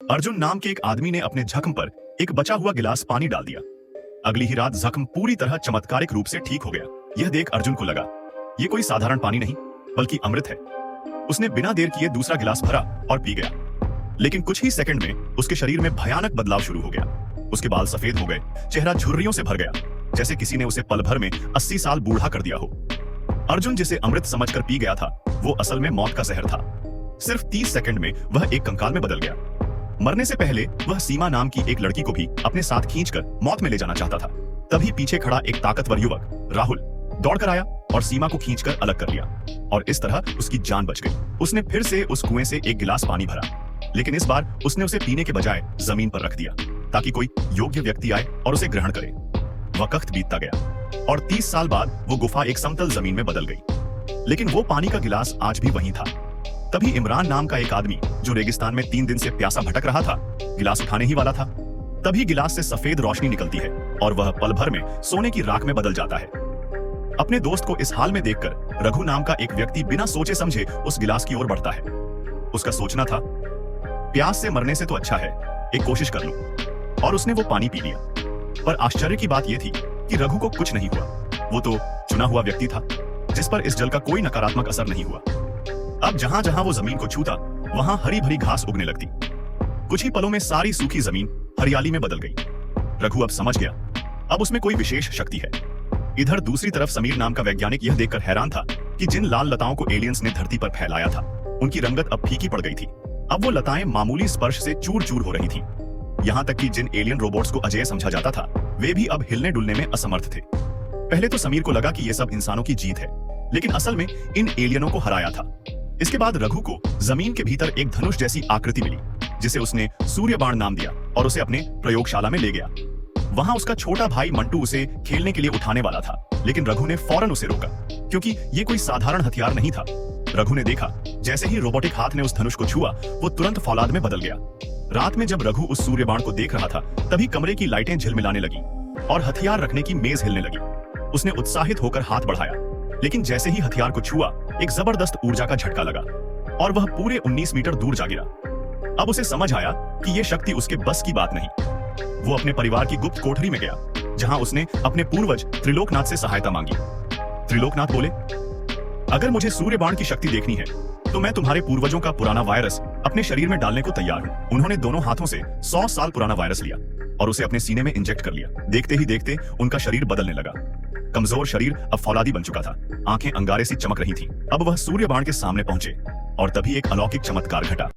अर्जुन नाम के एक आदमी ने अपने जख्म पर एक बचा हुआ गिलास पानी डाल दिया। अगली ही रात जख्म पूरी तरह चमत्कारिक रूप से ठीक हो गया। यह देख अर्जुन को लगा ये कोई साधारण पानी नहीं बल्कि अमृत है। उसने बिना देर किए दूसरा गिलास भरा और पी गया। लेकिन कुछ ही सेकंड में उसके शरीर में भयानक बदलाव शुरू हो गया। उसके बाल सफेद हो गए, चेहरा झुर्रियों से भर गया, जैसे किसी ने उसे पल भर में 80 साल बूढ़ा कर दिया हो। अर्जुन जिसे अमृत समझकर पी गया था, वो असल में मौत का जहर था। सिर्फ 30 सेकंड में वह एक कंकाल में बदल गया। मरने से पहले वह सीमा नाम की एक लड़की को भी अपने साथ खींचकर मौत में ले जाना चाहता था। तभी पीछे खड़ा एक ताकतवर युवक राहुल दौड़कर आया और सीमा को खींचकर अलग कर लिया और इस तरह उसकी जान बच गई। उसने फिर से उस कुएं से एक गिलास पानी भरा, लेकिन इस बार उसने उसे पीने के बजाय जमीन पर रख दिया ताकि कोई योग्य व्यक्ति आए और उसे ग्रहण करे। वक्त बीतता गया और 30 साल बाद वो गुफा एक समतल जमीन में बदल गई, लेकिन वो पानी का गिलास आज भी वहीं था। तभी इमरान नाम का एक आदमी जो रेगिस्तान में 3 दिन से प्यासा भटक रहा था, गिलास उठाने ही वाला था। तभी गिलास से सफेद रोशनी निकलती है और वह पल भर में सोने की राख में बदल जाता है। अपने दोस्त को इस हाल में देखकर रघु नाम का एक व्यक्ति बिना सोचे समझे उस गिलास की ओर बढ़ता है। उसका सोचना था प्यास से मरने से तो अच्छा है एक कोशिश कर लूं, और उसने वो पानी पी लिया। पर आश्चर्य की बात यह थी कि रघु को कुछ नहीं हुआ। वो तो चुना हुआ व्यक्ति था जिस पर इस जल का कोई नकारात्मक असर नहीं हुआ। अब जहां जहां वो जमीन को छूता वहां हरी भरी घास उगने लगती। कुछ ही पलों में सारी सूखी जमीन हरियाली में बदल गई। रघु अब समझ गया, अब उसमें कोई विशेष शक्ति है। इधर दूसरी तरफ समीर नाम का वैज्ञानिक यह देखकर हैरान था कि जिन लाल लताओं को एलियंस ने धरती पर फैलाया था, उनकी रंगत अब फीकी पड़ गई थी। अब वो लताएं मामूली स्पर्श से चूर चूर हो रही थीं। यहाँ तक कि जिन एलियन रोबोट्स को अजेय समझा जाता था, वे भी अब हिलने डुलने में असमर्थ थे। पहले तो समीर को लगा कि ये सब इंसानों की जीत है, लेकिन असल में इन एलियनों को हराया था। इसके बाद रघु को जमीन के भीतर एक धनुष जैसी आकृति मिली, जिसे उसने सूर्य बाण नाम दिया और उसे अपने प्रयोगशाला में ले गया। वहां उसका छोटा भाई मंटू उसे खेलने के लिए उठाने वाला था, लेकिन रघु ने फौरन उसे रोका, क्योंकि ये कोई साधारण हथियार नहीं था। रघु ने देखा जैसे ही रोबोटिक हाथ ने उस धनुष को छुआ, वो तुरंत फौलाद में बदल गया। रात में जब रघु उस सूर्य बाण को देख रहा था, तभी कमरे की लाइटें झिलमिलाने लगी और हथियार रखने की मेज हिलने लगी। उसने उत्साहित होकर हाथ बढ़ाया, लेकिन जैसे ही हथियार को छुआ, एक जबरदस्त ऊर्जा का झटका लगा और वह पूरे 19 मीटर दूर जा गिरा। अब उसे समझ आया कि यह शक्ति उसके बस की बात नहीं। वो अपने परिवार की गुप्त कोठरी में गया, जहां उसने अपने पूर्वज त्रिलोकनाथ से सहायता मांगी। त्रिलोकनाथ बोले, अगर मुझे सूर्य बाण की शक्ति देखनी है तो मैं तुम्हारे पूर्वजों का पुराना वायरस अपने शरीर में डालने को तैयार हूं। उन्होंने दोनों हाथों से 100 साल पुराना वायरस लिया और उसे अपने सीने में इंजेक्ट कर लिया। देखते ही देखते उनका शरीर बदलने लगा। कमजोर शरीर अब फौलादी बन चुका था, आंखें अंगारे सी चमक रही थीं। अब वह सूर्य बाण के सामने पहुंचे और तभी एक अलौकिक चमत्कार घटा।